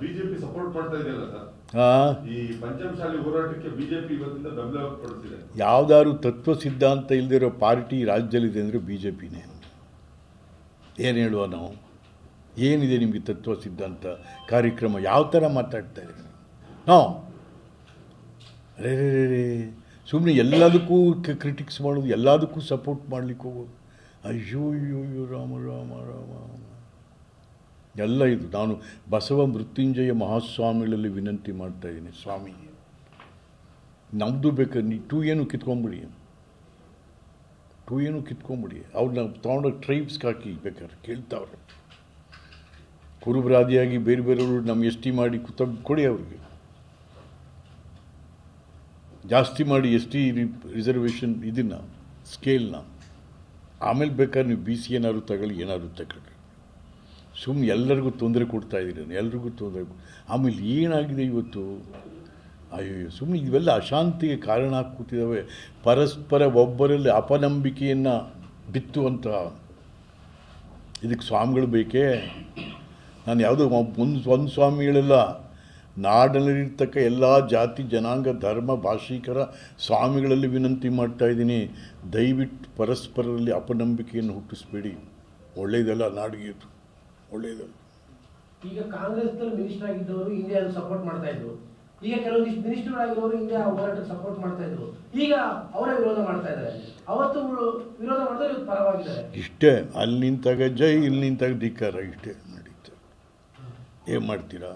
BJP support ಮಾಡ್ತಾ ಇದೆಯಲ್ಲ sir, ಈ ಪಂಚಮಸಾಲಿ ಹೋರಾಟಕ್ಕೆ ಬಿಜೆಪಿ ಇವತ್ತಿಂದ ಬೆಂಬಲ ಕೊಡ್ತಿದೆ. ಯಾವ್ದಾದ್ರು ತತ್ವ ಸಿದ್ಧಾಂತ ಇಲ್ದಿರೋ ಪಾರ್ಟಿ ರಾಜ್ಯದಲ್ಲಿದೆ ಅಂದರೆ ಬಿಜೆಪಿನೇ. ಏನು ಹೇಳುವ ನಾವು? ಏನಿದೆ ನಿಮಗೆ ತತ್ವ ಸಿದ್ಧಾಂತ ಕಾರ್ಯಕ್ರಮ? ಯಾವ ಥರ ಮಾತಾಡ್ತಾ ಇದ್ದೀರಿ ನಾವು? ರೇ ಸುಮ್ಮನೆ ಎಲ್ಲದಕ್ಕೂ ಕ್ರಿಟಿಕ್ಸ್ ಮಾಡೋದು, ಎಲ್ಲದಕ್ಕೂ ಸಪೋರ್ಟ್ ಮಾಡಲಿಕ್ಕೆ ಹೋಗೋದು. ಅಯ್ಯೋ ಅಯ್ಯೋ ಅಯ್ಯೋ ರಾಮ ರಾಮ ರಾಮ ಎಲ್ಲ ಇದು. ನಾನು ಬಸವ ಮೃತ್ಯುಂಜಯ ಮಹಾಸ್ವಾಮಿಗಳಲ್ಲಿ ವಿನಂತಿ ಮಾಡ್ತಾಯಿದ್ದೀನಿ, ಸ್ವಾಮಿ ನಮ್ಮದು ಬೇಕಾದ್ರೆ ನೀವು ಟೂ ಏನು ಕಿತ್ಕೊಂಬಿಡಿ, ಅವ್ರನ್ನ ತೊಗೊಂಡೋಗಿ ಟ್ರೈಬ್ಸ್ಗೆ ಹಾಕಿ ಬೇಕಾದ್ರೆ ಕೇಳ್ತಾವ್ರೆ. ಕುರುಬರಾದಿಯಾಗಿ ಬೇರೆ ಬೇರೆಯವರು ನಮ್ಮ ಎಸ್ ಟಿ ಮಾಡಿ ಕೊಡಿ, ಅವ್ರಿಗೆ ಜಾಸ್ತಿ ಮಾಡಿ ಎಸ್ ಟಿ ರಿಸರ್ವೇಷನ್ ಇದನ್ನು ಸ್ಕೇಲ್ನ. ಆಮೇಲೆ ಬೇಕಾದ್ರೆ ನೀವು ಬಿ ಸಿ ಏನಾದ್ರು ತಗೊಳ್ಳಿ, ಸುಮ್ಮನೆ ಎಲ್ಲರಿಗೂ ತೊಂದರೆ ಕೊಡ್ತಾಯಿದ್ದೀರ, ಎಲ್ರಿಗೂ ತೊಂದರೆ. ಆಮೇಲೆ ಏನಾಗಿದೆ ಇವತ್ತು? ಅಯ್ಯೋ ಸುಮ್ಮನೆ ಇವೆಲ್ಲ ಅಶಾಂತಿಗೆ ಕಾರಣ ಕೂತಿದ್ದಾವೆ. ಪರಸ್ಪರ ಒಬ್ಬರಲ್ಲಿ ಅಪನಂಬಿಕೆಯನ್ನು ಬಿತ್ತುವಂಥ ಇದಕ್ಕೆ ಸ್ವಾಮಿಗಳು ಬೇಕೇ? ನಾನು ಯಾವುದೋ ಒಂದು ಸ್ವಾಮಿಗಳೆಲ್ಲ, ನಾಡಲ್ಲಿರ್ತಕ್ಕ ಎಲ್ಲ ಜಾತಿ ಜನಾಂಗ ಧರ್ಮ ಭಾಷಿಕರ ಸ್ವಾಮಿಗಳಲ್ಲಿ ವಿನಂತಿ ಮಾಡ್ತಾಯಿದ್ದೀನಿ, ದಯವಿಟ್ಟು ಪರಸ್ಪರರಲ್ಲಿ ಅಪನಂಬಿಕೆಯನ್ನು ಹುಟ್ಟಿಸ್ಬೇಡಿ. ಒಳ್ಳೆಯದಲ್ಲ, ನಾಡಿಗೆ ಒಳ್ಳೆಯದಲ್ಲ. ಈಗ ಕಾಂಗ್ರೆಸ್ನಲ್ಲಿ ಮಿನಿಸ್ಟರ್ ಆಗಿದ್ದವರು ಇಂಡಿಯಾ ಸಪೋರ್ಟ್ ಮಾಡ್ತಾ ಇದ್ರು, ಈಗ ಕೆಲವೊಂದಿಷ್ಟು ಮಿನಿಸ್ಟರ್ಗಳಾಗಿರೋರು ಇಂಡಿಯಾ ಹೋರಾಟಕ್ಕೆ ಸಪೋರ್ಟ್ ಮಾಡ್ತಾ ಇದ್ರು, ಈಗ ಅವರೇ ವಿರೋಧ ಮಾಡ್ತಾ ಇದ್ದಾರೆ. ಅವತ್ತು ವಿರೋಧ ಮಾಡಿದ್ರೆ ಇವತ್ತು ಪರವಾಗಿದ್ದಾರೆ. ಇಷ್ಟೇ, ಅಲ್ಲಿ ನಿಂತಾಗ ಜೈ, ಇಲ್ಲಿ ನಿಂತಾಗ ಧಿಕ್ಕಾರ, ಇಷ್ಟೇ ನಡೀತಾರೆ. ಏನು ಮಾಡ್ತೀರಾ?